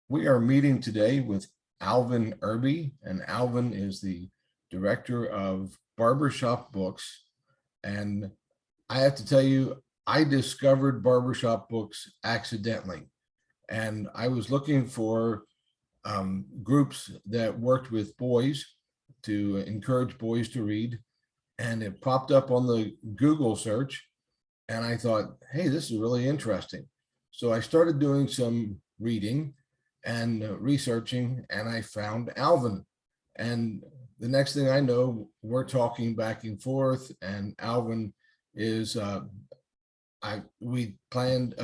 We are meeting today with Alvin Irby, and Alvin is the director of Barbershop Books. And I have to tell you, I discovered Barbershop Books accidentally. And I was looking for groups that worked with boys to encourage boys to read. And it popped up on the Google search. And I thought, hey, this is really interesting. So I started doing some reading and researching, and I found Alvin. And the next thing I know, we're talking back and forth, and Alvin is, we planned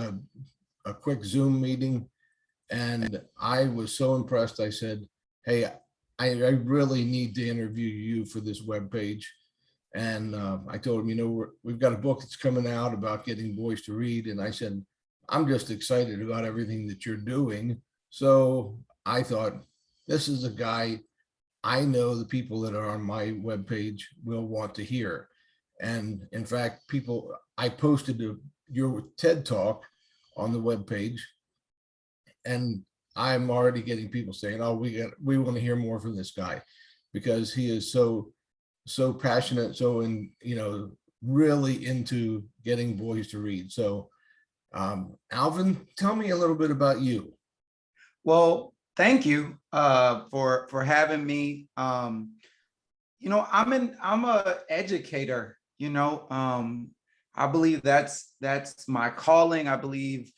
a quick Zoom meeting, and I was so impressed. I said, hey, I really need to interview you for this webpage. And I told him, we've got a book that's coming out about getting boys to read. And I said, I'm just excited about everything that you're doing. So I thought, this is a guy I know the people that are on my webpage will want to hear. And in fact, I posted your TED Talk on the webpage, and I'm already getting people saying, oh, we want to hear more from this guy, because he is so passionate, really into getting boys to read. So Alvin, tell me a little bit about you. Well, thank you for having me. I'm a educator. I believe that's my calling. I believe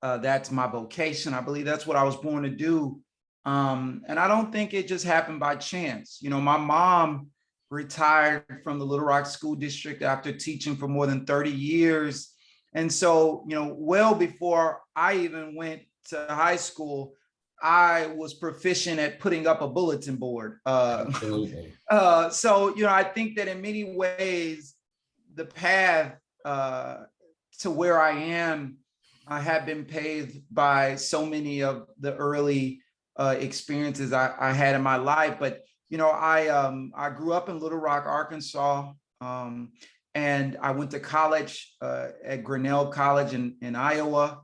that's my vocation. I believe that's what I was born to do. And I don't think it just happened by chance. My mom retired from the Little Rock School District after teaching for more than 30 years. And so, well before I even went to high school, I was proficient at putting up a bulletin board. Absolutely. I think that in many ways, the path to where I am, I have been paved by so many of the early experiences I had in my life. But I grew up in Little Rock, Arkansas, and I went to college at Grinnell College in Iowa.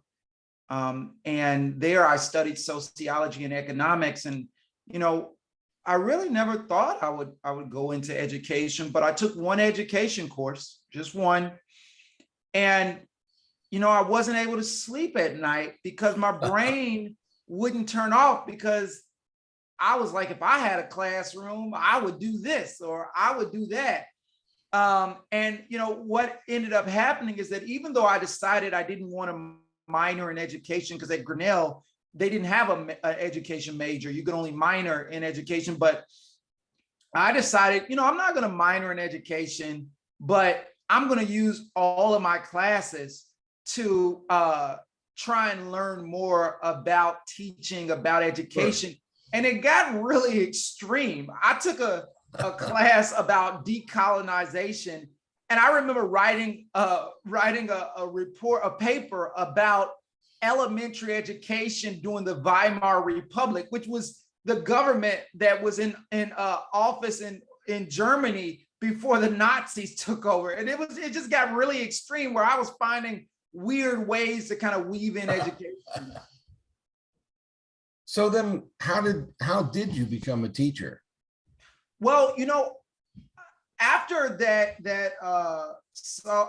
And there I studied sociology and economics. And, I really never thought I would go into education, but I took one education course, just one. And, I wasn't able to sleep at night because my brain wouldn't turn off, because I was like, if I had a classroom, I would do this or I would do that. What ended up happening is that even though I decided I didn't want to minor in education, because at Grinnell, they didn't have an education major. You could only minor in education. But I decided, I'm not going to minor in education, but I'm going to use all of my classes to try and learn more about teaching, about education. Sure. And it got really extreme. I took a class about decolonization, and I remember writing a report, a paper about elementary education during the Weimar Republic, which was the government that was in office in Germany before the Nazis took over. And it just got really extreme, where I was finding weird ways to kind of weave in education. So then how did you become a teacher? Well, after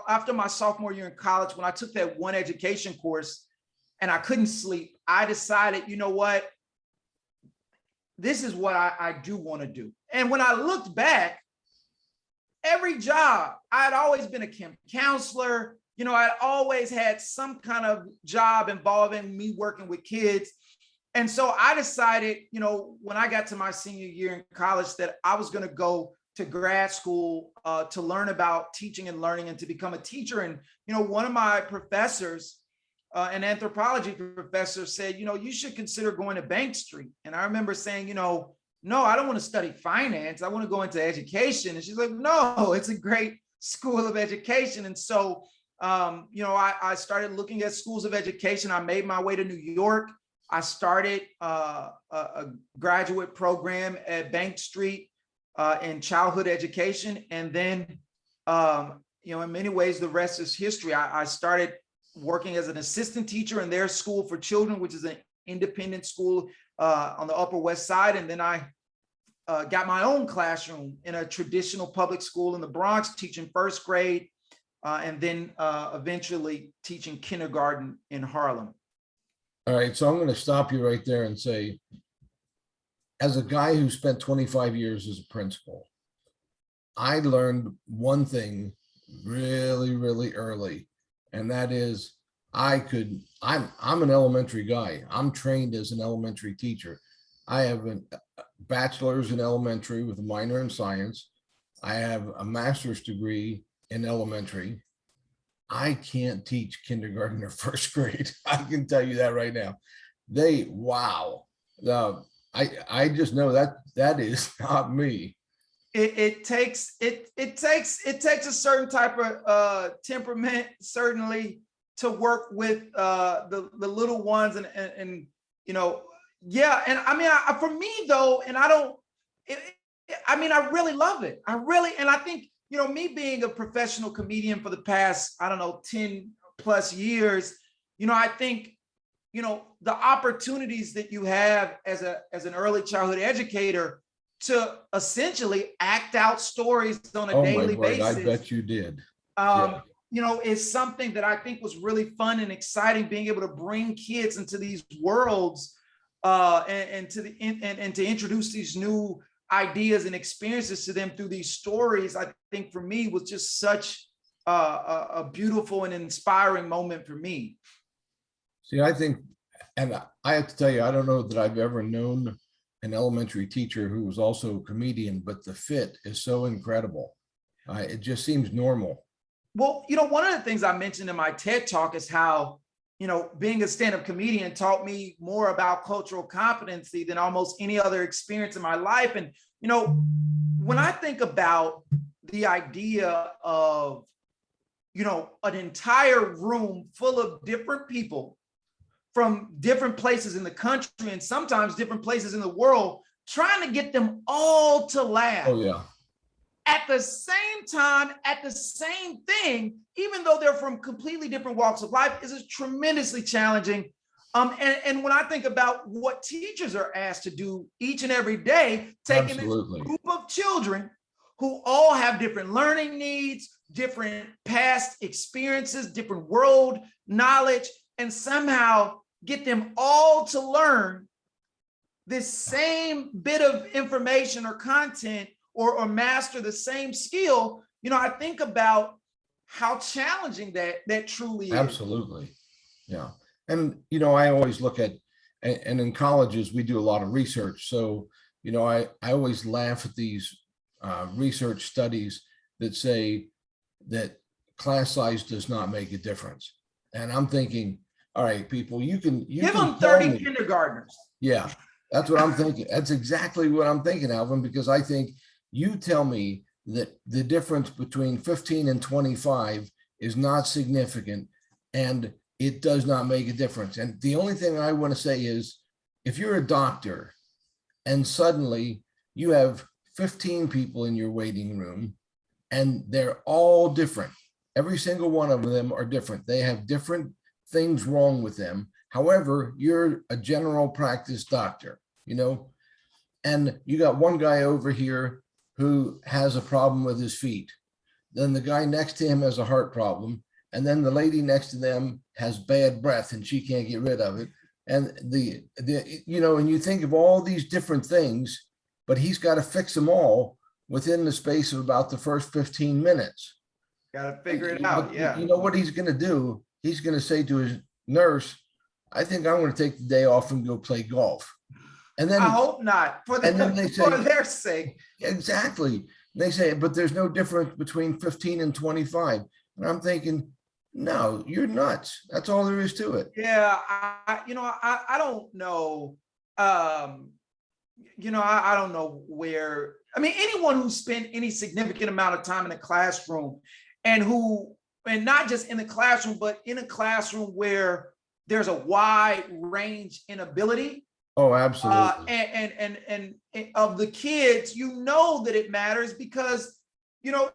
after my sophomore year in college, when I took that one education course and I couldn't sleep, I decided, what, this is what I do want to do. And when I looked back, every job, I'd always been a camp counselor, I'd always had some kind of job involving me working with kids. And so I decided, when I got to my senior year in college, that I was going to go to grad school to learn about teaching and learning and to become a teacher. And, one of my professors, an anthropology professor, said, you should consider going to Bank Street. And I remember saying, no, I don't want to study finance. I want to go into education. And she's like, no, it's a great school of education. And so, I started looking at schools of education. I made my way to New York. I started a graduate program at Bank Street in childhood education. And then, in many ways, the rest is history. I started working as an assistant teacher in their school for children, which is an independent school on the Upper West Side. And then I got my own classroom in a traditional public school in the Bronx, teaching first grade, and then eventually teaching kindergarten in Harlem. All right, so I'm going to stop you right there and say, as a guy who spent 25 years as a principal, I learned one thing really, really early, and that is I'm an elementary guy. I'm trained as an elementary teacher. I have a bachelor's in elementary with a minor in science. I have a master's degree in elementary. I can't teach kindergarten or first grade. I can tell you that right now. Wow. I just know that is not me. It takes a certain type of temperament, certainly, to work with the little ones, and you know, yeah. And I mean, for me though, and I really love it. And I think, you know, me being a professional comedian for the past, I don't know, 10 plus years, you know, I think, you know, the opportunities that you have as an early childhood educator to essentially act out stories on a daily basis. I bet you did. You know, is something that I think was really fun and exciting, being able to bring kids into these worlds and to introduce these new ideas and experiences to them through these stories. I think for me was just such a beautiful and inspiring moment for me. See, I think, and I have to tell you, I don't know that I've ever known an elementary teacher who was also a comedian, but the fit is so incredible. It just seems normal. Well, you know, one of the things I mentioned in my TED Talk is how, you know, being a stand-up comedian taught me more about cultural competency than almost any other experience in my life. And, you know, when I think about the idea of, you know, an entire room full of different people from different places in the country and sometimes different places in the world, trying to get them all to laugh. Oh, yeah. At the same time, at the same thing, even though they're from completely different walks of life, is tremendously challenging. And when I think about what teachers are asked to do each and every day, taking this group of children who all have different learning needs, different past experiences, different world knowledge, and somehow get them all to learn this same bit of information or content, or master the same skill, you know, I think about how challenging that truly is. Absolutely. Yeah. And, you know, I always look at, and in colleges, we do a lot of research. So, you know, I always laugh at these research studies that say that class size does not make a difference. And I'm thinking, all right, people, you can give them 30 kindergartners. Yeah, that's what I'm thinking. That's exactly what I'm thinking, Alvin, because I think you tell me that the difference between 15 and 25 is not significant and it does not make a difference. And the only thing I want to say is, if you're a doctor and suddenly you have 15 people in your waiting room and they're all different, every single one of them are different. They have different things wrong with them. However, you're a general practice doctor, you know, and you got one guy over here who has a problem with his feet. Then the guy next to him has a heart problem. And then the lady next to them has bad breath and she can't get rid of it. And you know, and you think of all these different things, but he's got to fix them all within the space of about the first 15 minutes. Got to figure it out. Yeah. You know what he's going to do? He's going to say to his nurse, I think I'm going to take the day off and go play golf. And then I hope not, for their sake. Exactly. They say, but there's no difference between 15 and 25. And I'm thinking, no, you're nuts. That's all there is to it. Yeah, I don't know. You know, I don't know where. I mean, anyone who spent any significant amount of time in a classroom and not just in the classroom, but in a classroom where there's a wide range in ability. Oh, absolutely. And of the kids, you know that it matters because, you know,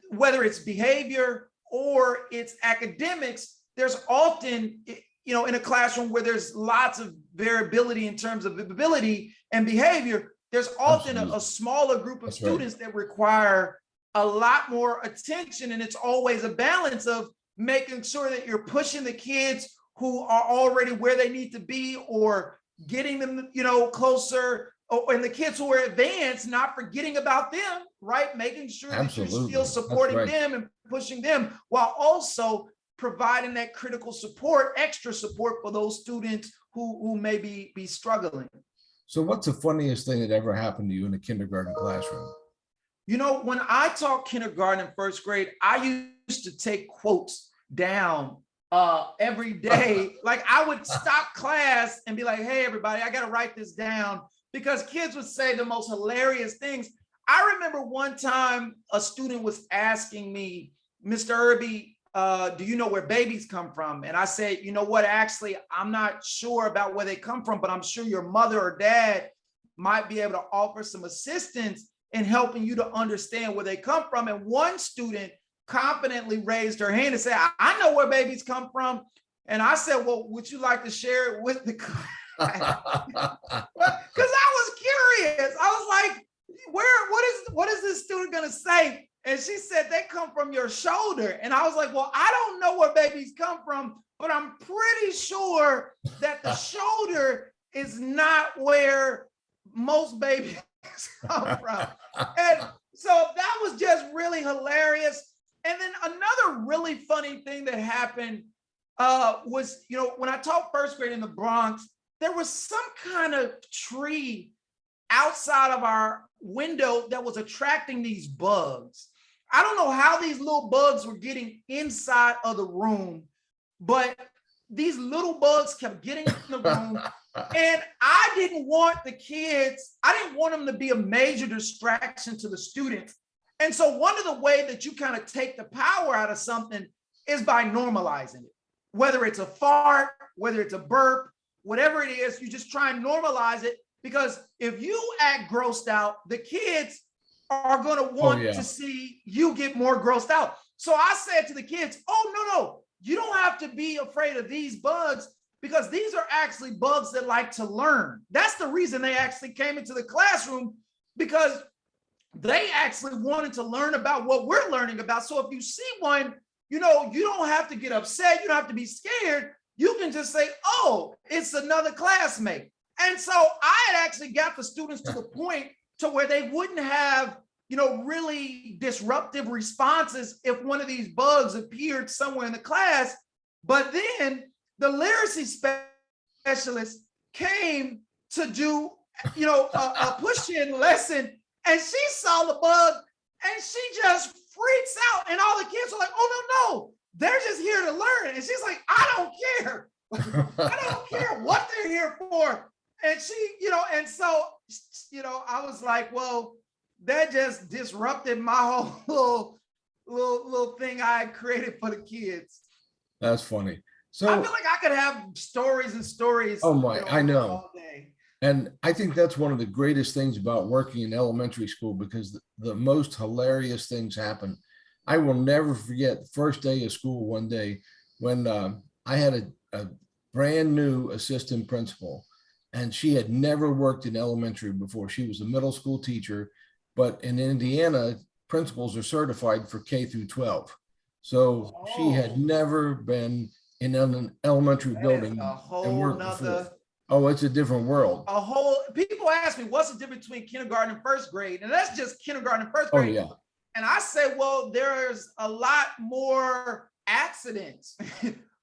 whether it's behavior or it's academics, there's often in a classroom where there's lots of variability in terms of ability and behavior, there's often a smaller group of students that require a lot more attention. And it's always a balance of making sure that you're pushing the kids who are already where they need to be, or getting them, closer, and the kids who are advanced, not forgetting about them, right? Making sure that you're still supporting them and pushing them, while also providing that critical support, extra support for those students who may be struggling. So what's the funniest thing that ever happened to you in a kindergarten classroom? When I taught kindergarten and first grade, I used to take quotes down every day. Like, I would stop class and be like, hey, everybody, I got to write this down, because kids would say the most hilarious things. I remember one time a student was asking me, Mr. Irby, do you know where babies come from? And I said, you know what, actually, I'm not sure about where they come from, but I'm sure your mother or dad might be able to offer some assistance in helping you to understand where they come from. And one student confidently raised her hand and said, I know where babies come from. And I said, well, would you like to share it with the class? Because I was curious. I was like, what is this student going to say? And she said, they come from your shoulder. And I was like, well, I don't know where babies come from, but I'm pretty sure that the shoulder is not where most babies come from. And so that was just really hilarious. And then another really funny thing that happened was, when I taught first grade in the Bronx, there was some kind of tree outside of our window that was attracting these bugs. I don't know how these little bugs were getting inside of the room, but these little bugs kept getting in the room. And I didn't want them to be a major distraction to the students. And so one of the ways that you kind of take the power out of something is by normalizing it. Whether it's a fart, whether it's a burp, whatever it is, you just try and normalize it, because if you act grossed out, the kids are going to want to see you get more grossed out. So I said to the kids, no, you don't have to be afraid of these bugs, because these are actually bugs that like to learn. That's the reason they actually came into the classroom, because they actually wanted to learn about what we're learning about. So if you see one, you don't have to get upset. You don't have to be scared. You can just say, oh, it's another classmate. And so I had actually got the students to the point to where they wouldn't have, really disruptive responses if one of these bugs appeared somewhere in the class. But then the literacy specialist came to do, a push-in lesson, and she saw the bug and she just freaks out. And all the kids are like, oh, no, they're just here to learn. And she's like, I don't care. I don't care what they're here for. And she, and so, I was like, well, that just disrupted my whole little thing I had created for the kids. That's funny. So I feel like I could have stories and stories. Oh my, I know. All day. And I think that's one of the greatest things about working in elementary school, because the most hilarious things happen. I will never forget the first day of school one day when I had a brand new assistant principal, and she had never worked in elementary before. She was a middle school teacher, but in Indiana, principals are certified for K through 12. So she had never been in an elementary building and worked before. Oh, it's a different world. People ask me, what's the difference between kindergarten and first grade? And that's just kindergarten and first grade. Oh, yeah. And I say, well, there's a lot more accidents,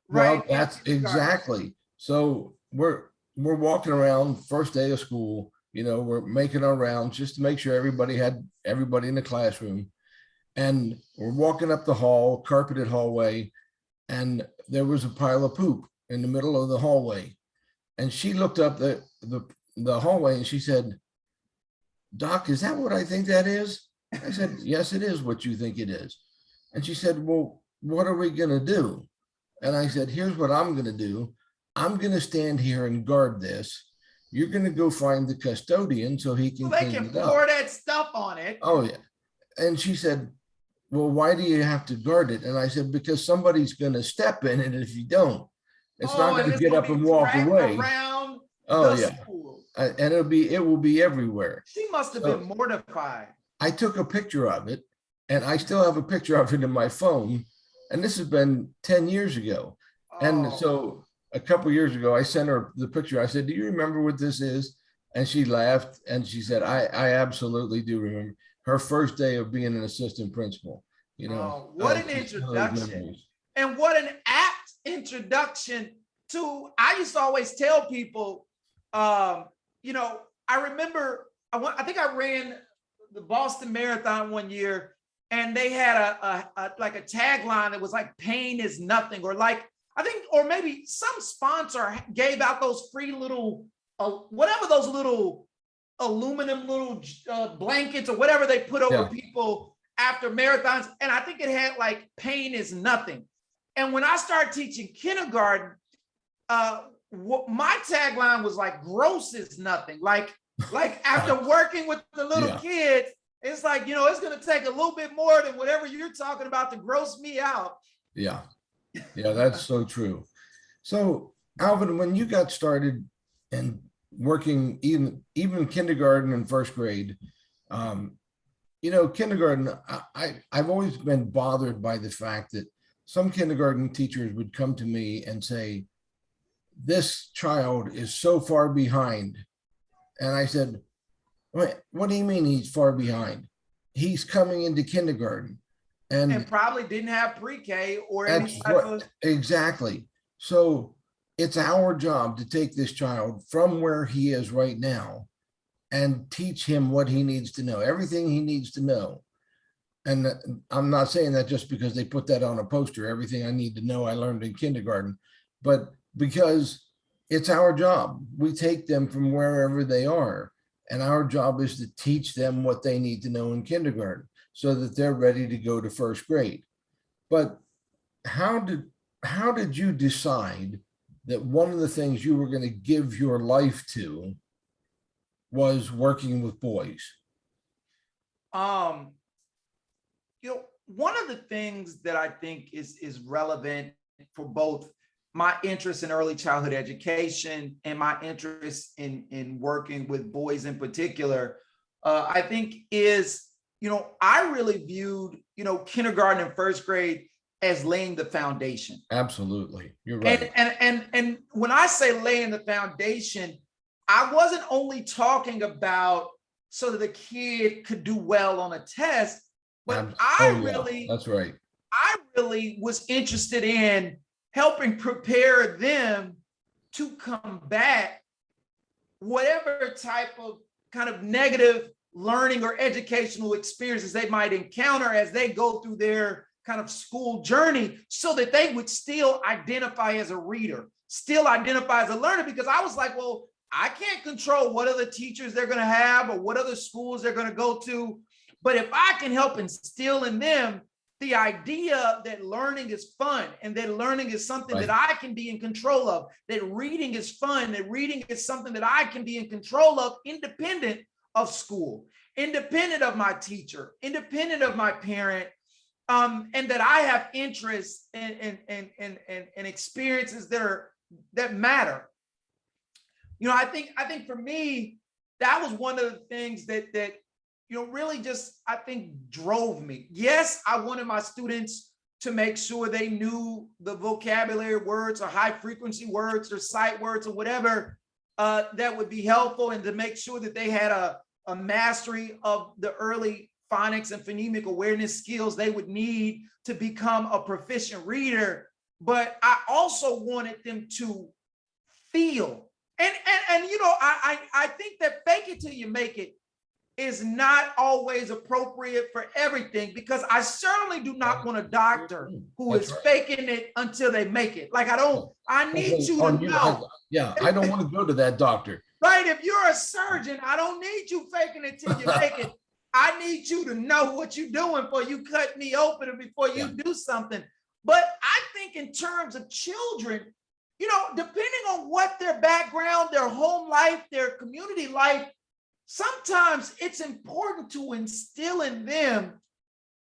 right? Well, that's exactly. So we're walking around first day of school, we're making our rounds just to make sure everybody in the classroom. And we're walking up the hall, carpeted hallway, and there was a pile of poop in the middle of the hallway. And she looked up the hallway and she said, Doc, is that what I think that is? I said, yes, it is what you think it is. And she said, well, what are we going to do? And I said, here's what I'm going to do. I'm going to stand here and guard this. You're going to go find the custodian so he can clean it up. They can pour that stuff on it. Oh, yeah. And she said, well, why do you have to guard it? And I said, because somebody's going to step in it if you don't. It's not Oh, going and to it's get gonna up be and walk tracked away. around Oh the yeah. school. And it will be everywhere. She must have So been mortified. I took a picture of it, and I still have a picture of it in my phone. And this has been 10 years ago. And Oh, so a couple years ago, I sent her the picture. I said, "Do you remember what this is?" And she laughed and she said, I absolutely do remember her first day of being an assistant principal. You know, oh, what an it's just one of those introduction. memories. And what an apt introduction to, I used to always tell people, you know, I remember, I think I ran the Boston Marathon one year, and they had like a tagline that was like "pain is nothing," or like, I think, or maybe some sponsor gave out those free little, whatever those little aluminum little blankets or whatever they put over Yeah. people after marathons. And I think it had like "pain is nothing." And when I started teaching kindergarten, my tagline was like "gross is nothing." Like after working with the little Yeah. kids, it's like, it's going to take a little bit more than whatever you're talking about to gross me out. Yeah. Yeah. That's so true. So, Alvin, when you got started and working even kindergarten and first grade, um, kindergarten, I've always been bothered by the fact that some kindergarten teachers would come to me and say, "This child is so far behind." And I said, what do you mean he's far behind? He's coming into kindergarten. And And probably didn't have pre-K or any that's type of. what exactly. So it's our job to take this child from where he is right now and teach him what he needs to know, everything he needs to know. And I'm not saying that just because they put that on a poster, everything I need to know I learned in kindergarten, but because it's our job. We take them from wherever they are, and our job is to teach them what they need to know in kindergarten so that they're ready to go to first grade. But how did how did you decide that one of the things you were going to give your life to was working with boys? um One of the things that I think is relevant for both my interest in early childhood education and my interest in working with boys in particular, I think is, I really viewed, kindergarten and first grade as laying the foundation. Absolutely. You're And right. and when I say laying the foundation, I wasn't only talking about so that the kid could do well on a test, but Oh yeah, that's right. I really was interested in helping prepare them to combat whatever type of kind of negative learning or educational experiences they might encounter as they go through their kind of school journey, so that they would still identify as a reader, still identify as a learner. Because I was like, well, I can't control what other teachers they're going to have or what other schools they're going to go to. But if I can help instill in them the idea that learning is fun and that learning is something that Right. I can be in control of, that reading is fun, that reading is something that I can be in control of, independent of school, independent of my teacher, independent of my parent, and that I have interests and experiences that matter. I think for me, that was one of the things that really just, I think, drove me. Yes, I wanted my students to make sure they knew the vocabulary words or high frequency words or sight words or whatever that would be helpful, and to make sure that they had a mastery of the early phonics and phonemic awareness skills they would need to become a proficient reader. But I also wanted them to feel. And I think that fake it till you make it is not always appropriate for everything, because I certainly do not want a doctor who That's is right. faking it until they make it. Like, I need you to On you, know, yeah, I don't want to go to that doctor. right? If you're a surgeon, I don't need you faking it till you make it. I need you to know what you're doing before you cut me open or before Yeah. you do something. But I think in terms of children, depending on what their background, their home life, their community life, sometimes it's important to instill in them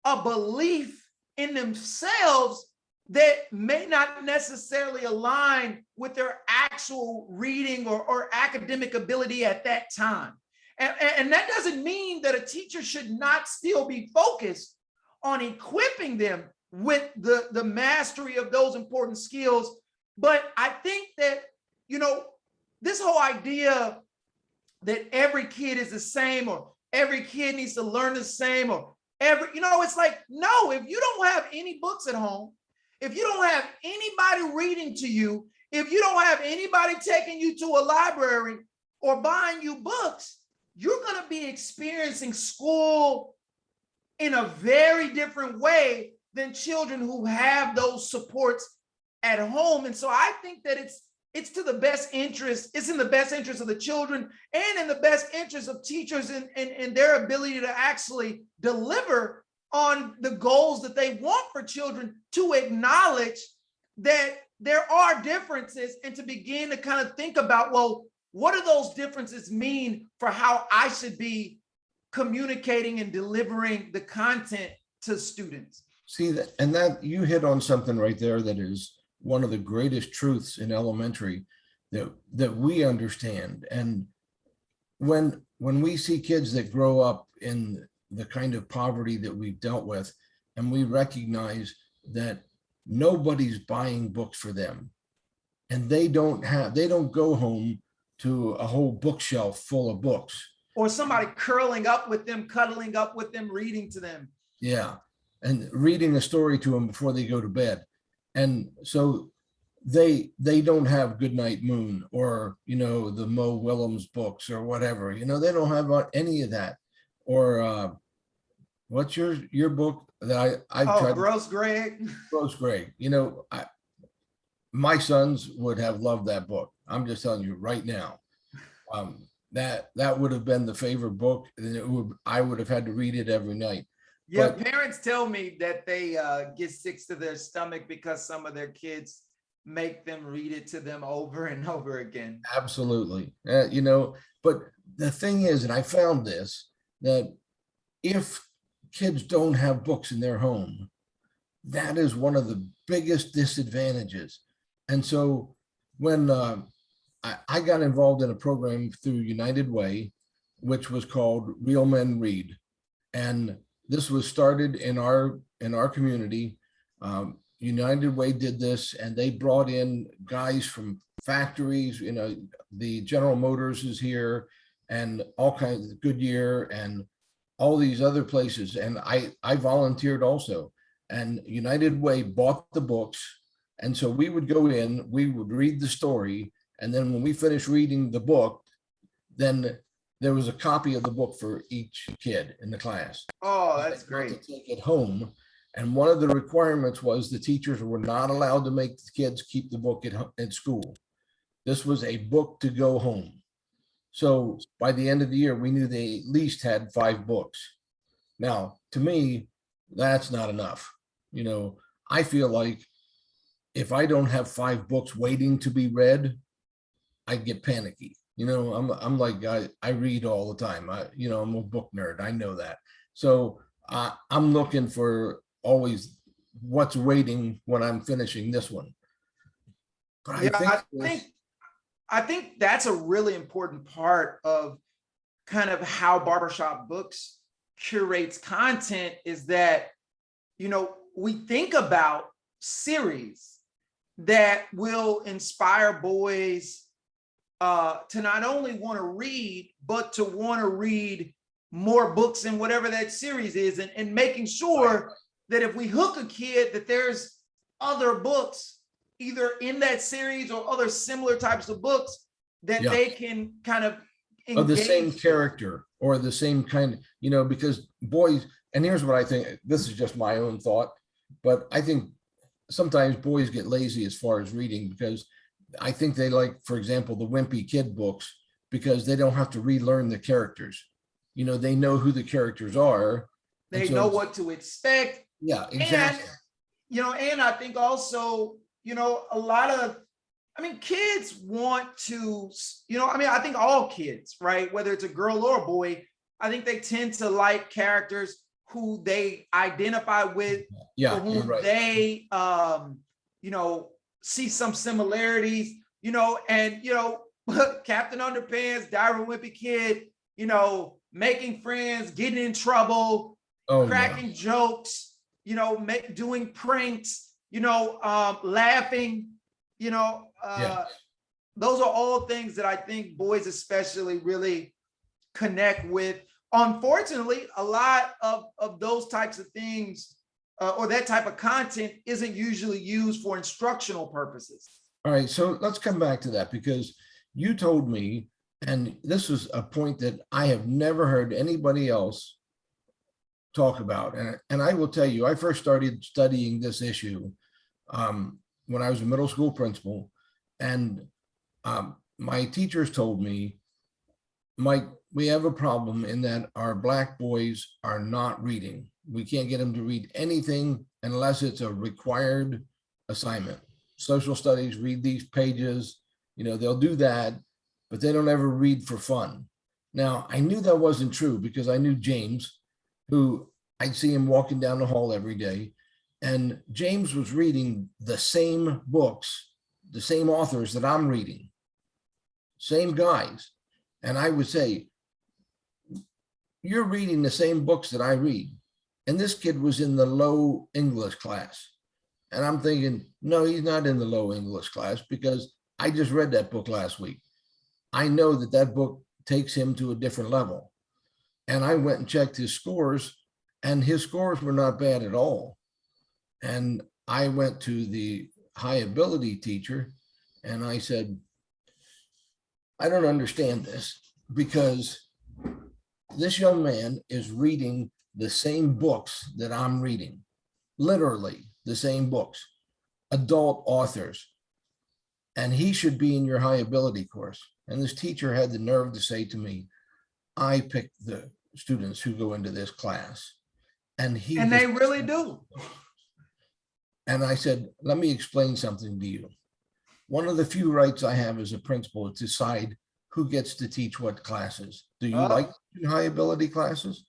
a belief in themselves that may not necessarily align with their actual reading or academic ability at that time. And that doesn't mean that a teacher should not still be focused on equipping them with the mastery of those important skills. But I think that, this whole idea that every kid is the same, or every kid needs to learn the same, or it's like, no, if you don't have any books at home, if you don't have anybody reading to you, if you don't have anybody taking you to a library or buying you books, you're going to be experiencing school in a very different way than children who have those supports at home. And so I think that it's in the best interest of the children, and in the best interest of teachers and their ability to actually deliver on the goals that they want for children, to acknowledge that there are differences, and to begin to kind of think about, well, what do those differences mean for how I should be communicating and delivering the content to students? See that, and that you hit on something right there that is one of the greatest truths in elementary that we understand. And when we see kids that grow up in the kind of poverty that we've dealt with, and we recognize that nobody's buying books for them, and they don't go home to a whole bookshelf full of books, or somebody curling up with them, cuddling up with them, reading to them. Yeah, and reading a story to them before they go to bed. And so they don't have Goodnight Moon, or the Mo Willems books or whatever. They don't have any of that. Or what's your book that I've tried? Gross Greg. Gross Greg. My sons would have loved that book. I'm just telling you right now. That would have been the favorite book, and I would have had to read it every night. Yeah, but parents tell me that they get sick to their stomach because some of their kids make them read it to them over and over again. Absolutely. But the thing is, and I found this, that if kids don't have books in their home, that is one of the biggest disadvantages. And so when I got involved in a program through United Way, which was called Real Men Read. And this was started in our community. United Way did this, and they brought in guys from factories. The General Motors is here, and all kinds of Goodyear and all these other places. And I volunteered also. And United Way bought the books, and so we would go in, we would read the story, and then when we finished reading the book, then there was a copy of the book for each kid in the class. Oh, that's great. To take it home. And one of the requirements was the teachers were not allowed to make the kids keep the book at school. This was a book to go home. So by the end of the year, we knew they at least had 5 books. Now, to me, that's not enough. I feel like if I don't have 5 books waiting to be read, I get panicky. I'm like, I read all the time. I'm a book nerd. I know that. So I'm looking for always what's waiting when I'm finishing this one. But I think that's a really important part of kind of how Barbershop Books curates content, is that, we think about series that will inspire boys to not only want to read, but to want to read more books in whatever that series is, and making sure that if we hook a kid, that there's other books either in that series or other similar types of books that they can kind of engage of the same character or the same kind, because boys, and here's what I think, this is just my own thought, but I think sometimes boys get lazy as far as reading, because I think they like, for example, the Wimpy Kid books, because they don't have to relearn the characters. They know who the characters are. They know what to expect. Yeah, exactly. And I think also, a lot of, kids want to, I think all kids, right? Whether it's a girl or a boy, I think they tend to like characters who they identify with, yeah, for whom they, see some similarities. and Captain Underpants, Diary Wimpy Kid, making friends, getting in trouble, Oh yeah. cracking jokes, doing pranks, laughing, you know, Yeah. uh, those are all things that I think boys especially really connect with. Unfortunately, a lot of those types of things or that type of content isn't usually used for instructional purposes. All right. So let's come back to that because you told me, and this is a point that I have never heard anybody else talk about. And I will tell you, I first started studying this issue when I was a middle school principal. And my teachers told me, Mike, we have a problem in that our Black boys are not reading. We can't get them to read anything unless it's a required assignment. Social studies, read these pages, they'll do that, but they don't ever read for fun. Now, I knew that wasn't true because I knew James, who I'd see him walking down the hall every day. And James was reading the same books, the same authors that I'm reading, same guys. And I would say, you're reading the same books that I read. And this kid was in the low English class. And I'm thinking, no, he's not in the low English class because I just read that book last week. I know that that book takes him to a different level. And I went and checked his scores, and his scores were not bad at all. And I went to the high ability teacher and I said, I don't understand this because this young man is reading the same books that I'm reading, literally the same books, adult authors, and he should be in your high ability course. And this teacher had the nerve to say to me, I pick the students who go into this class. And they really do. And I said, let me explain something to you. One of the few rights I have as a principal is to decide who gets to teach what classes. Do you like high ability classes?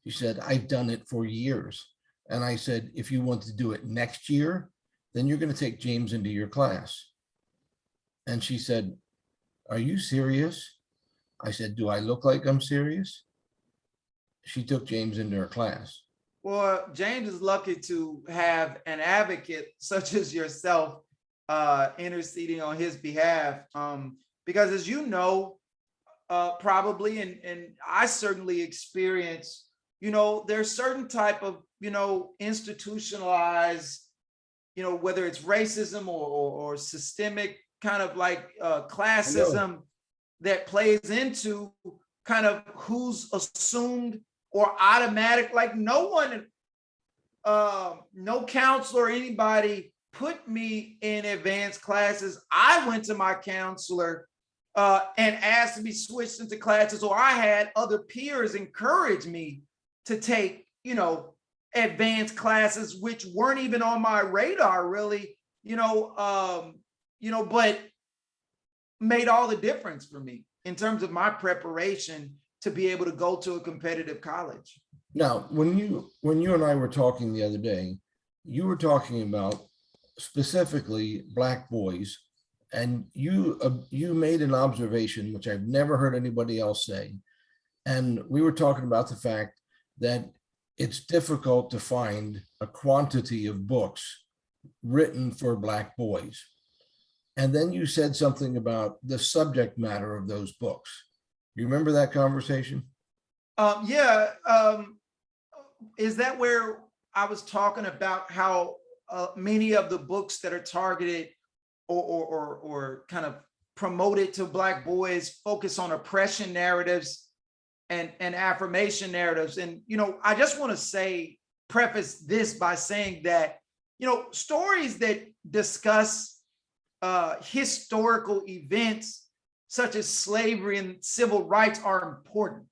She said, I've done it for years. And I said, if you want to do it next year, then you're going to take James into your class. And she said, are you serious? I said, do I look like I'm serious? She took James into her class. Well, James is lucky to have an advocate such as yourself interceding on his behalf. Because as you know, probably, and I certainly experience, there's certain type of, institutionalized, whether it's racism or systemic kind of like classism that plays into kind of who's assumed or automatic. Like no one, no counselor or anybody put me in advanced classes. I went to my counselor and asked to be switched into classes, or I had other peers encourage me to take, advanced classes, which weren't even on my radar really, but made all the difference for me in terms of my preparation to be able to go to a competitive college. Now, when you and I were talking the other day, you were talking about specifically Black boys, and you made an observation which I've never heard anybody else say. And we were talking about the fact that it's difficult to find a quantity of books written for Black boys. And then you said something about the subject matter of those books. You remember that conversation? Yeah. Is that where I was talking about how many of the books that are targeted or kind of promoted to Black boys focus on oppression narratives and affirmation narratives? And, I just want to preface this by saying that, stories that discuss historical events such as slavery and civil rights are important.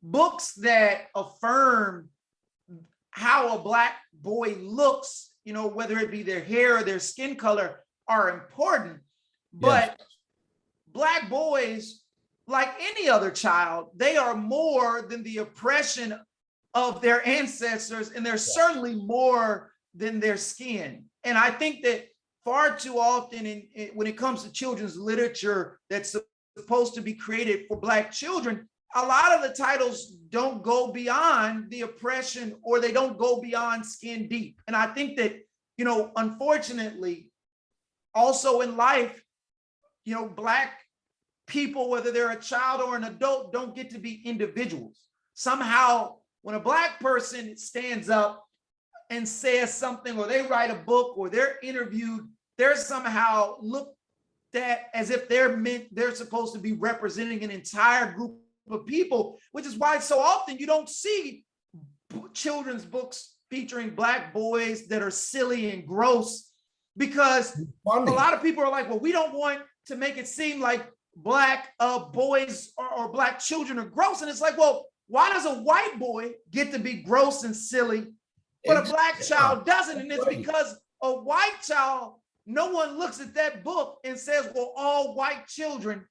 Books that affirm how a Black boy looks, whether it be their hair or their skin color, are important. But yes, Black boys, like any other child, they are more than the oppression of their ancestors, and they're certainly more than their skin. And I think that far too often when it comes to children's literature that's supposed to be created for Black children, a lot of the titles don't go beyond the oppression, or they don't go beyond skin deep. And I think that, unfortunately, also in life, Black people, whether they're a child or an adult, don't get to be individuals. Somehow, when a Black person stands up and says something, or they write a book, or they're interviewed, they're somehow looked at as if they're supposed to be representing an entire group of people, which is why so often you don't see children's books featuring Black boys that are silly and gross, because a lot of people are like, well, we don't want to make it seem like Black boys or Black children are gross. And it's like, well, why does a white boy get to be gross and silly, but a Black child doesn't? And it's because a white child, no one looks at that book and says, well, all white children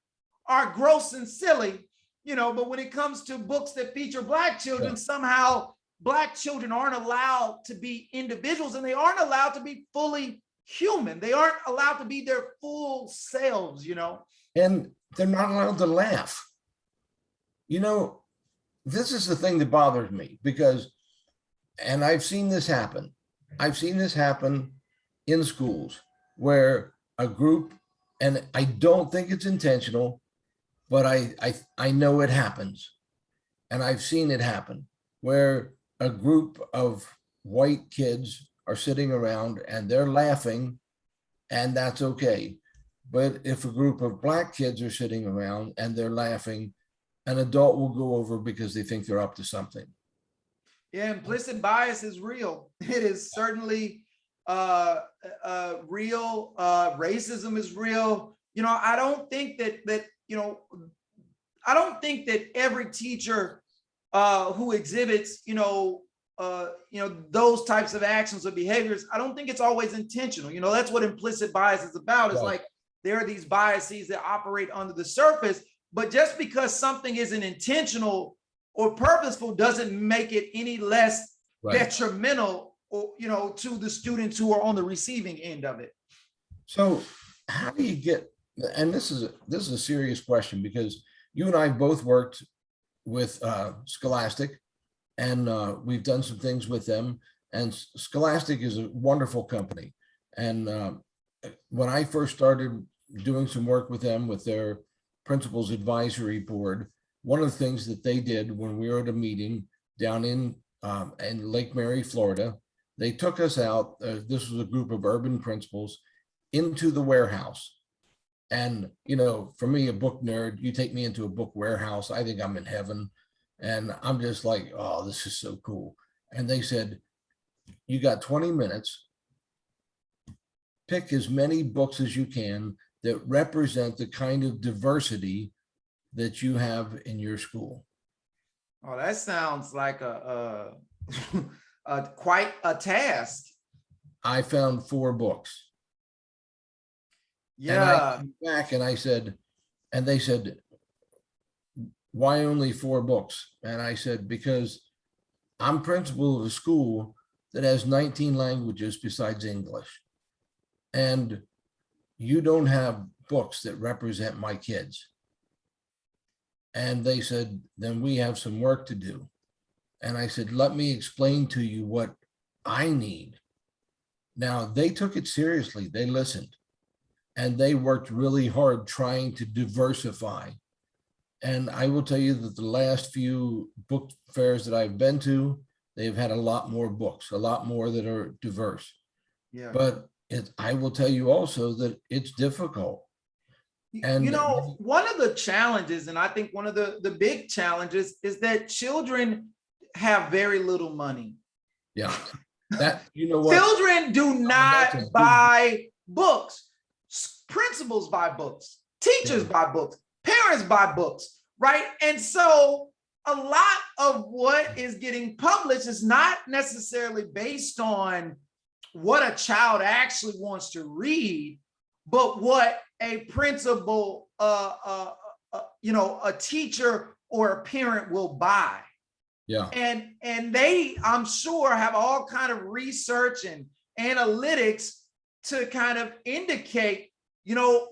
are gross and silly, but when it comes to books that feature Black children, somehow Black children aren't allowed to be individuals, and they aren't allowed to be fully human. They aren't allowed to be their full selves, And they're not allowed to laugh. This is the thing that bothers me, because, and I've seen this happen in schools where a group, and I don't think it's intentional, but I know it happens. And I've seen it happen where a group of white kids are sitting around and they're laughing, and that's okay. But if a group of Black kids are sitting around and they're laughing, an adult will go over because they think they're up to something. Yeah, implicit bias is real. It is certainly real. Racism is real. I don't think that I don't think that every teacher who exhibits, those types of actions or behaviors, I don't think it's always intentional. That's what implicit bias is about. It's like there are these biases that operate under the surface, but just because something isn't intentional or purposeful doesn't make it any less detrimental, or to the students who are on the receiving end of it. So how do you get, and this is a serious question, because you and I both worked with Scholastic, and we've done some things with them, and Scholastic is a wonderful company. And when I first started doing some work with them with their principals advisory board, one of the things that they did when we were at a meeting down in Lake Mary, Florida, they took us out, this was a group of urban principals, into the warehouse. And, for me, a book nerd, you take me into a book warehouse, I think I'm in heaven. And I'm just like, oh, this is so cool. And they said, you got 20 minutes, pick as many books as you can that represent the kind of diversity that you have in your school. Oh, that sounds like quite a task. I found 4 books. Yeah. And I came back and I said, and they said, why only 4 books? And I said, because I'm principal of a school that has 19 languages besides English. And you don't have books that represent my kids. And they said, then we have some work to do. And I said, let me explain to you what I need. Now, they took it seriously. They listened. And they worked really hard trying to diversify. And I will tell you that the last few book fairs that I've been to, they've had a lot more books, a lot more that are diverse. Yeah. But I will tell you also that it's difficult. And one of the challenges, and I think one of the big challenges, is that children have very little money. Yeah. That, what? Children do not buy books. Principals buy books. Teachers buy books. Parents buy books, right? And so a lot of what is getting published is not necessarily based on what a child actually wants to read, but what a principal, a teacher or a parent will buy. Yeah. And they, I'm sure, have all kind of research and analytics to kind of indicate,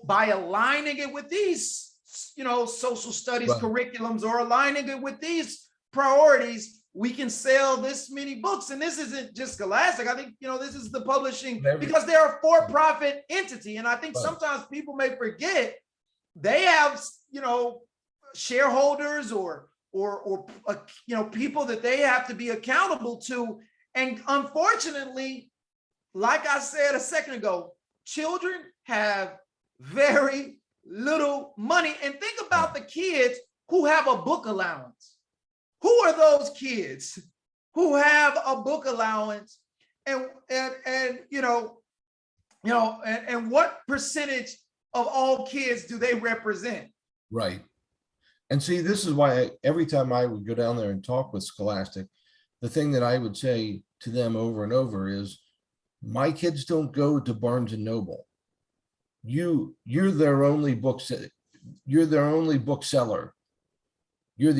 by aligning it with these, social studies Right. curriculums, or aligning it with these priorities, we can sell this many books. And this isn't just Scholastic. I think, this is the publishing, because they're a for-profit entity. And I think Right. sometimes people may forget they have, shareholders or people that they have to be accountable to. And unfortunately, like I said a second ago, children have very little money. And think about the kids who have a book allowance. Who are those kids who have a book allowance? And what percentage of all kids do they represent? Right. And see, this is why every time I would go down there and talk with Scholastic, the thing that I would say to them over and over is, my kids don't go to Barnes and Noble. You're their only bookseller. You're the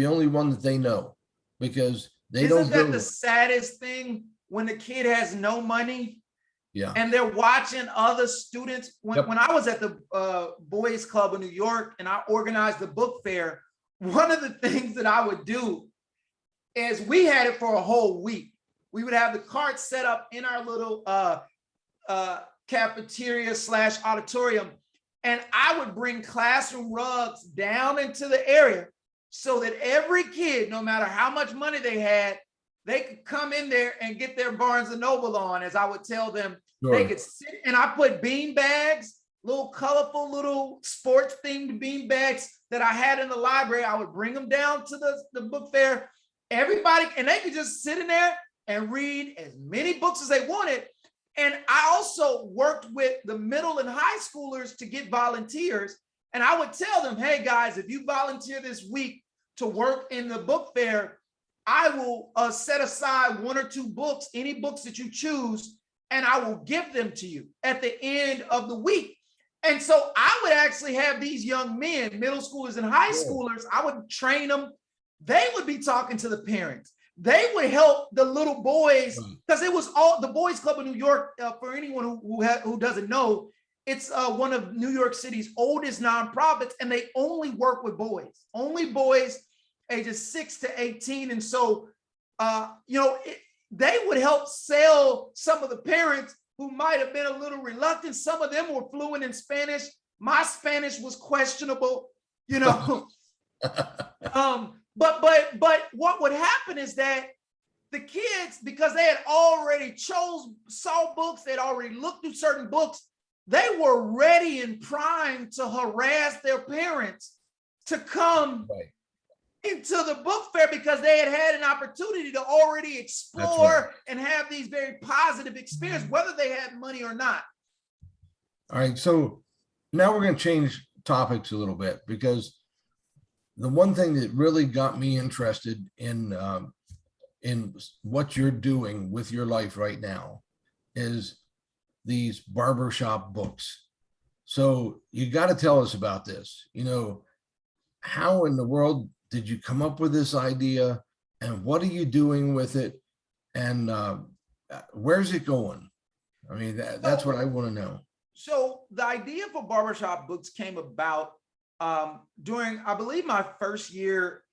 only one that they know, because they don't Isn't that go. the saddest thing, when the kid has no money? Yeah. And they're watching other students. When I was at the Boys Club in New York and I organized the book fair, one of the things that I would do is, we had it for a whole week. We would have the carts set up in our little cafeteria / auditorium. And I would bring classroom rugs down into the area so that every kid, no matter how much money they had, they could come in there and get their Barnes and Noble on. As I would tell them, they could sit, and I put bean bags, little colorful, little sports themed bean bags that I had in the library. I would bring them down to the book fair. Everybody, and they could just sit in there and read as many books as they wanted. And I also worked with the middle and high schoolers to get volunteers. And I would tell them, hey guys, if you volunteer this week to work in the book fair, I will set aside 1 or 2 books, any books that you choose, and I will give them to you at the end of the week. And so I would actually have these young men, middle schoolers and high schoolers, I would train them. They would be talking to the parents. They would help the little boys, because it was all the Boys Club in New York. For anyone who doesn't know, it's one of New York City's oldest nonprofits, and they only work with boys, ages 6 to 18. And so, they would help sell some of the parents who might have been a little reluctant. Some of them were fluent in Spanish. My Spanish was questionable, But what would happen is that the kids, because they had already saw books, they'd already looked through certain books, they were ready and primed to harass their parents to come into the book fair, because they had had an opportunity to already explore and have these very positive experiences, whether they had money or not. All right. So now we're going to change topics a little bit, because the one thing that really got me interested in what you're doing with your life right now is these barbershop books. So you got to tell us about this. How in the world did you come up with this idea, and what are you doing with it, and where's it going? I mean, that's what I want to know. So the idea for Barbershop Books came about during, I believe, my first year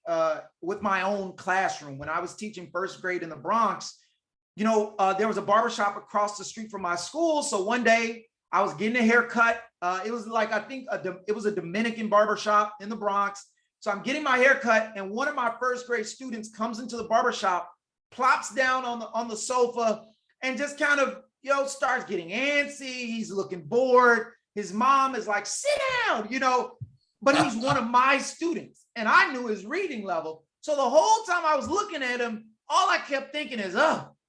with my own classroom. When I was teaching first grade in the Bronx, there was a barbershop across the street from my school. So one day I was getting a haircut. It was like, I think it was a Dominican barbershop in the Bronx. So I'm getting my haircut, and one of my first grade students comes into the barbershop, plops down on the sofa, and just kind of, starts getting antsy. He's looking bored. His mom is like, sit down, but he's one of my students, and I knew his reading level. So the whole time I was looking at him, all I kept thinking is,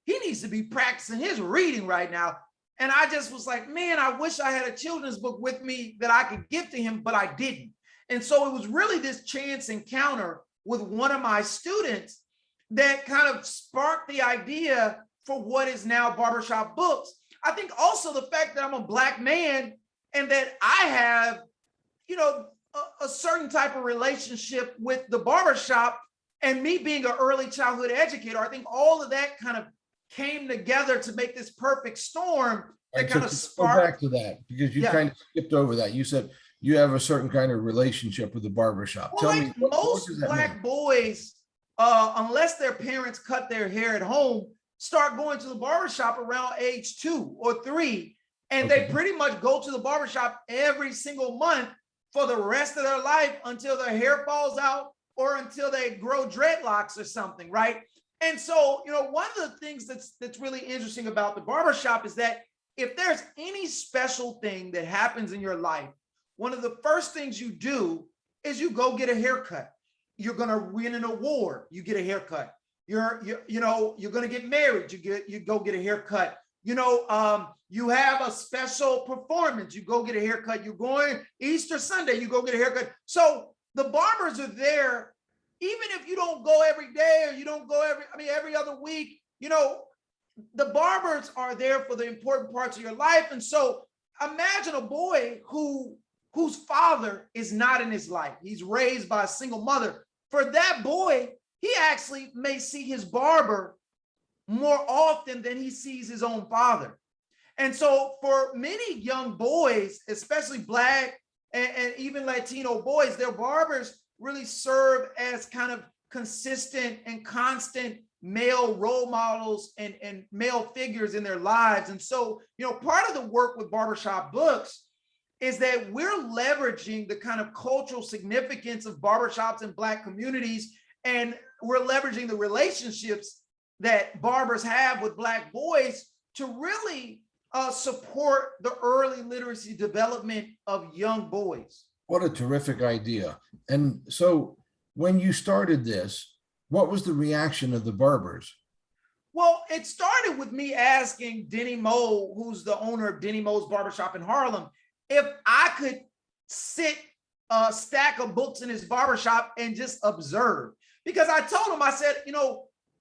he needs to be practicing his reading right now. And I just was like, man, I wish I had a children's book with me that I could give to him, but I didn't. And so it was really this chance encounter with one of my students that kind of sparked the idea for what is now Barbershop Books. I think also the fact that I'm a Black man and that I have, a certain type of relationship with the barbershop, and me being an early childhood educator, I think all of that kind of came together to make this perfect storm All right, so kind of go back sparked. to that because you Yeah. kind of skipped over that. You said you have a certain kind of relationship with the barbershop. Well, Tell like me what does most that mean? Black boys, unless their parents cut their hair at home, start going to the barbershop around age 2 or 3. And they Okay. pretty much go to the barbershop every single month for the rest of their life until their hair falls out or until they grow dreadlocks or something, right? And so, one of the things that's really interesting about the barbershop is that if there's any special thing that happens in your life, one of the first things you do is you go get a haircut. You're gonna win an award, you get a haircut. You're gonna get married, you go get a haircut. You have a special performance, you go get a haircut. You're going Easter Sunday, you go get a haircut. So the barbers are there, even if you don't go every day or you don't go every other week. The barbers are there for the important parts of your life. And so imagine a boy whose father is not in his life. He's raised by a single mother. For that boy, he actually may see his barber more often than he sees his own father. And so for many young boys, especially Black and even Latino boys, their barbers really serve as kind of consistent and constant male role models and male figures in their lives. And so, part of the work with Barbershop Books is that we're leveraging the kind of cultural significance of barbershops in Black communities, and we're leveraging the relationships that barbers have with Black boys to really support the early literacy development of young boys. What a terrific idea. And so when you started this, what was the reaction of the barbers? Well, it started with me asking Denny Moe, who's the owner of Denny Moe's Barbershop in Harlem, if I could sit a stack of books in his barbershop and just observe. Because I told him, I said,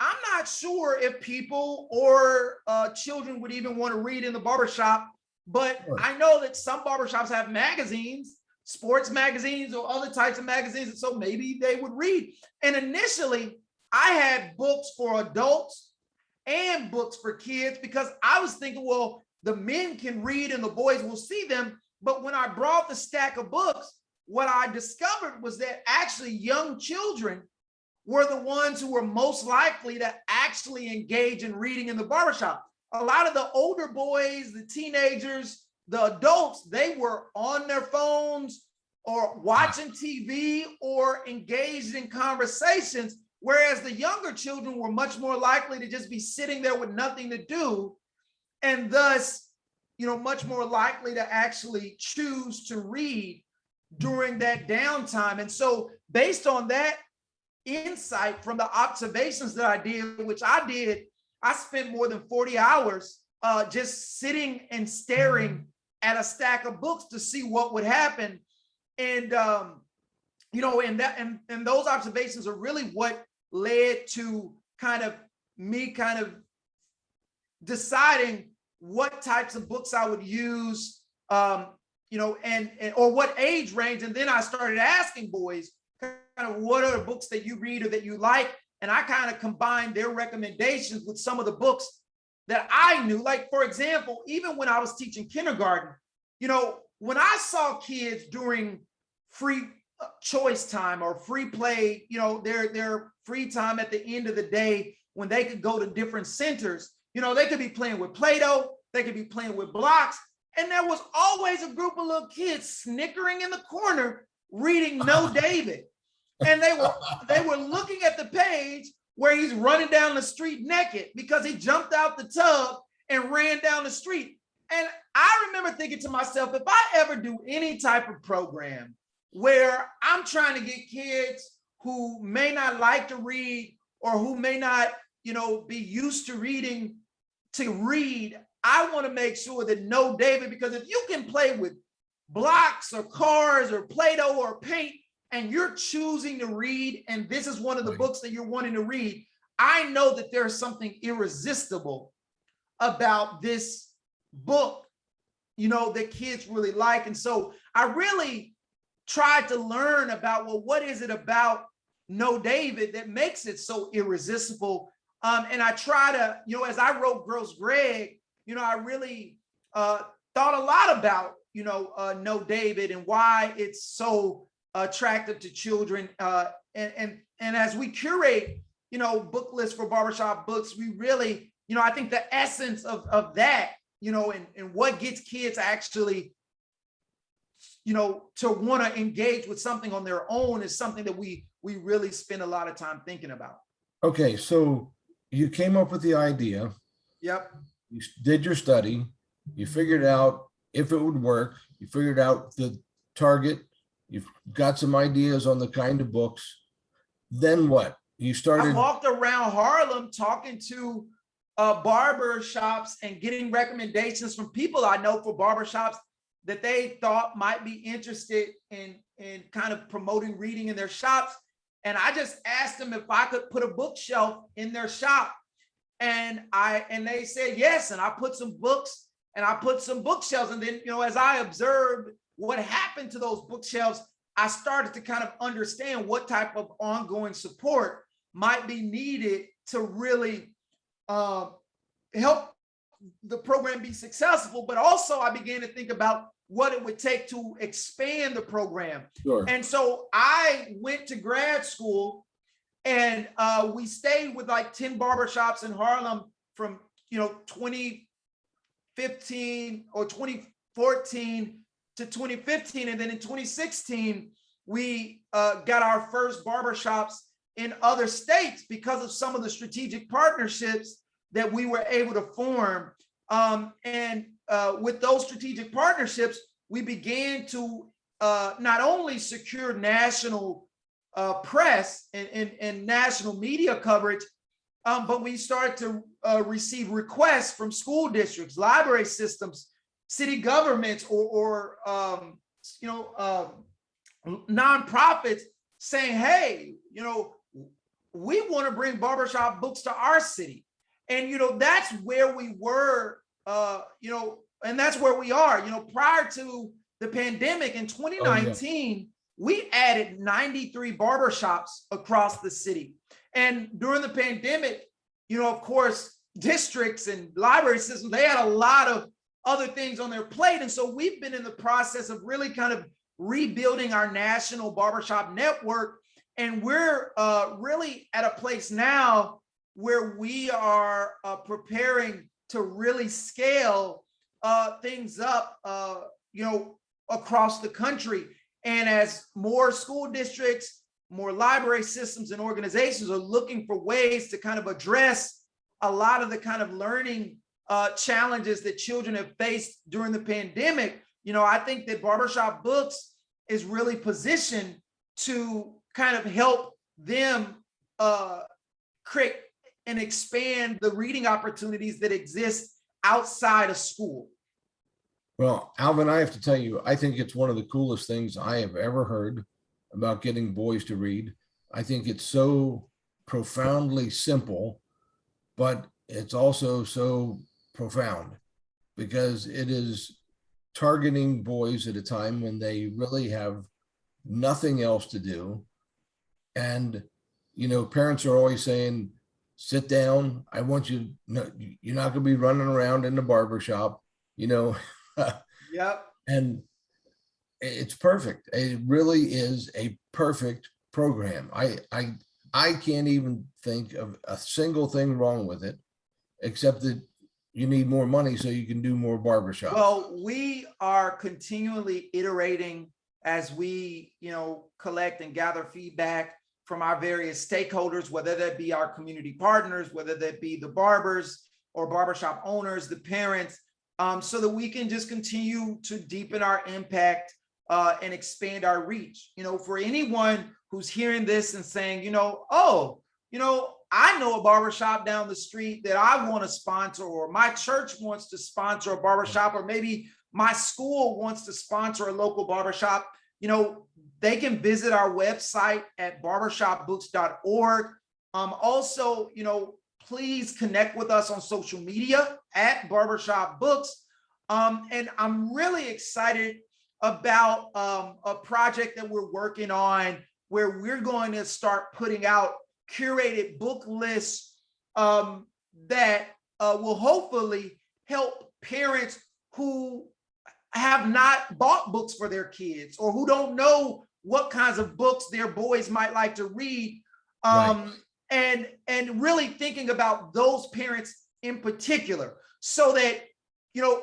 I'm not sure if people or children would even want to read in the barbershop, but Sure. I know that some barbershops have magazines, sports magazines or other types of magazines, and so maybe they would read. And initially, I had books for adults and books for kids because I was thinking, well, the men can read and the boys will see them. But when I brought the stack of books, what I discovered was that actually young children were the ones who were most likely to actually engage in reading in the barbershop. A lot of the older boys, the teenagers, the adults, they were on their phones or watching TV or engaged in conversations, whereas the younger children were much more likely to just be sitting there with nothing to do, and thus, much more likely to actually choose to read during that downtime. And so based on that insight from the observations that I did, which I spent more than 40 hours just sitting and staring at a stack of books to see what would happen. And and those observations are really what led to me deciding what types of books I would use, and or what age range. And then I started asking boys, kind of, what are the books that you read or that you like? And I kind of combined their recommendations with some of the books that I knew. Like, for example, even when I was teaching kindergarten, when I saw kids during free choice time or free play, their free time at the end of the day, when they could go to different centers, they could be playing with Play-Doh, they could be playing with blocks. And there was always a group of little kids snickering in the corner reading No David. And they were looking at the page where he's running down the street naked because he jumped out the tub and ran down the street. And I remember thinking to myself, if I ever do any type of program where I'm trying to get kids who may not like to read or who may not, be used to reading to read, I want to make sure that No David, because if you can play with blocks or cars or Play-Doh or paint, and you're choosing to read, and this is one of the books that you're wanting to read, I know that there's something irresistible about this book, that kids really like. And so I really tried to learn about, well, what is it about No David that makes it so irresistible? And I try to, as I wrote Gross Greg, I really thought a lot about, Know David and why it's so attractive to children. And as we curate, book lists for Barbershop Books, we really, I think the essence of that, and what gets kids actually, to want to engage with something on their own is something that we really spend a lot of time thinking about. Okay, so you came up with the idea, Yep. you did your study, you figured out if it would work, you figured out the target, you've got some ideas on the kind of books. Then what? You I started. walked around Harlem talking to barber shops and getting recommendations from people I know for barbershops that they thought might be interested in kind of promoting reading in their shops. And I just asked them if I could put a bookshelf in their shop. And they said yes. And I put some books and I put some bookshelves. And then, as I observed what happened to those bookshelves, I started to kind of understand what type of ongoing support might be needed to really help the program be successful. But also I began to think about what it would take to expand the program. Sure. And so I went to grad school and we stayed with like 10 barbershops in Harlem from, 2015 or 2014 to 2015. And then in 2016, we got our first barbershops in other states because of some of the strategic partnerships that we were able to form. With those strategic partnerships, we began to not only secure national press and national media coverage, but we started to receive requests from school districts, library systems, city governments, or nonprofits saying, hey, we want to bring barbershop books to our city. And, that's where we were, and that's where we are. Prior to the pandemic in 2019, we added 93 barbershops across the city. And during the pandemic, of course, districts and library systems, they had a lot of other things on their plate. And so we've been in the process of really kind of rebuilding our national barbershop network. And we're really at a place now where we are preparing to really scale things up, across the country. And as more school districts, more library systems and organizations are looking for ways to kind of address a lot of the kind of learning challenges that children have faced during the pandemic, I think that Barbershop Books is really positioned to kind of help them create and expand the reading opportunities that exist outside of school. Well, Alvin, I have to tell you, I think it's one of the coolest things I have ever heard about getting boys to read. I think it's so profoundly simple, but it's also so profound because it is targeting boys at a time when they really have nothing else to do. And, parents are always saying, sit down. I want you, you're not going to be running around in the barbershop, Yep. And it's perfect. It really is a perfect program. I can't even think of a single thing wrong with it, except that you need more money so you can do more barbershops. Well, we are continually iterating as we, collect and gather feedback from our various stakeholders, whether that be our community partners, whether that be the barbers or barbershop owners, the parents, so that we can just continue to deepen our impact and expand our reach. For anyone who's hearing this and saying, I know a barbershop down the street that I want to sponsor, or my church wants to sponsor a barbershop, or maybe my school wants to sponsor a local barbershop, they can visit our website at barbershopbooks.org. Also, please connect with us on social media at Barbershop Books. And I'm really excited about a project that we're working on where we're going to start putting out curated book lists that will hopefully help parents who have not bought books for their kids, or who don't know what kinds of books their boys might like to read. Right. And really thinking about those parents in particular, so that,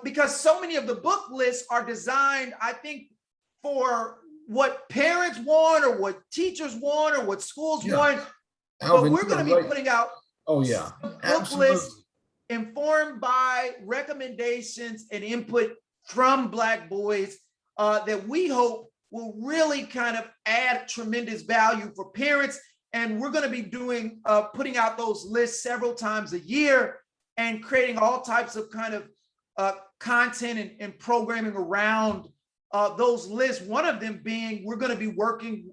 because so many of the book lists are designed, I think, for what parents want, or what teachers want, or what schools Yeah. want. Alvin, But we're going to be putting out oh yeah, book lists informed by recommendations and input from Black boys, that we hope will really kind of add tremendous value for parents. And we're going to be putting out those lists several times a year, and creating all types of kind of content and programming around those lists. One of them being, we're going to be working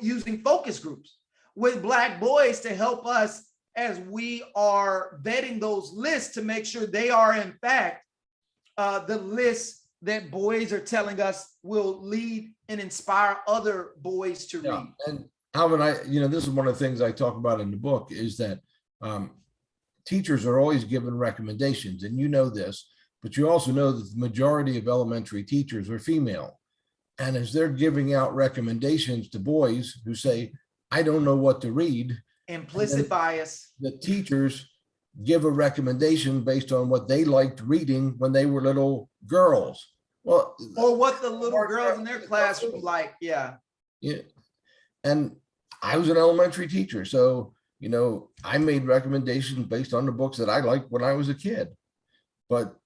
using focus groups with Black boys to help us as we are vetting those lists, to make sure they are in fact the lists that boys are telling us will lead and inspire other boys to read. And Alvin, this is one of the things I talk about in the book, is that teachers are always given recommendations, and this, but you also know that the majority of elementary teachers are female. And as they're giving out recommendations to boys who say, I don't know what to read, implicit bias, the teachers give a recommendation based on what they liked reading when they were little girls. Well, or what the little girls in their classroom like. Yeah. And I was an elementary teacher, so I made recommendations based on the books that I liked when I was a kid. But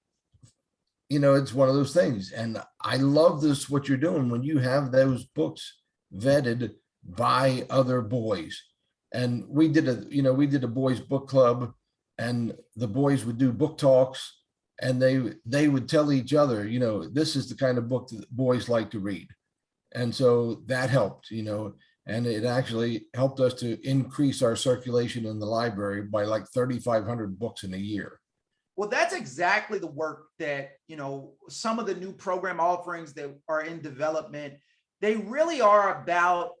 it's one of those things, and I love this, what you're doing when you have those books vetted by other boys. And we did a boys book club, and the boys would do book talks, and they would tell each other, this is the kind of book that boys like to read. And so that helped, and it actually helped us to increase our circulation in the library by like 3,500 books in a year. Well, that's exactly the work that, some of the new program offerings that are in development, they really are about,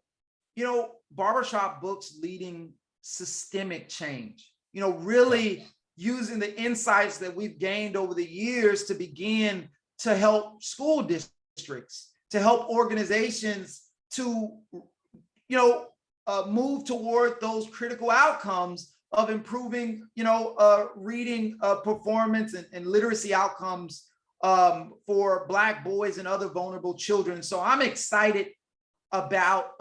Barbershop Books leading systemic change, really using the insights that we've gained over the years to begin to help school districts, to help organizations to, move toward those critical outcomes of improving, reading performance and literacy outcomes for Black boys and other vulnerable children. So I'm excited about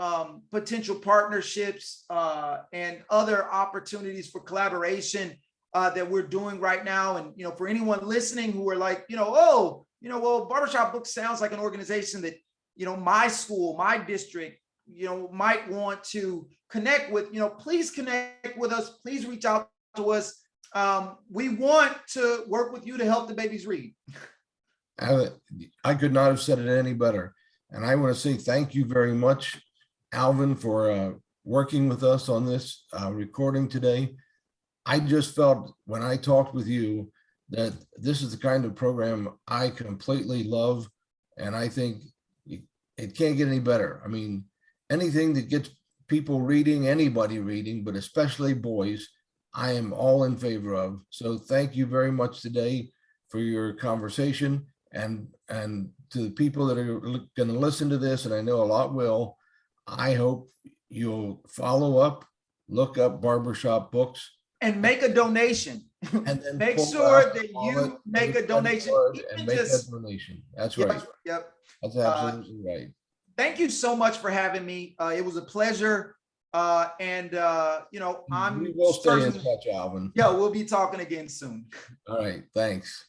potential partnerships and other opportunities for collaboration that we're doing right now. And, for anyone listening who are like, well, Barbershop Books sounds like an organization that, my school, my district, might want to connect with, please connect with us. Please reach out to us. We want to work with you to help the babies read. I could not have said it any better. And I want to say thank you very much, Alvin, for working with us on this recording today. I just felt when I talked with you that this is the kind of program I completely love. And I think it can't get any better. I mean, anything that gets people reading, anybody reading, but especially boys, I am all in favor of. So thank you very much today for your conversation, and to the people that are going to listen to this, and I know a lot will, I hope you'll follow up, look up Barbershop Books, and make a donation. And then make sure that you make a donation. And make that donation. That's right. Yep. That's absolutely right. Thank you so much for having me. It was a pleasure. I'm We will stay in touch, Alvin. Yeah, we'll be talking again soon. All right. Thanks.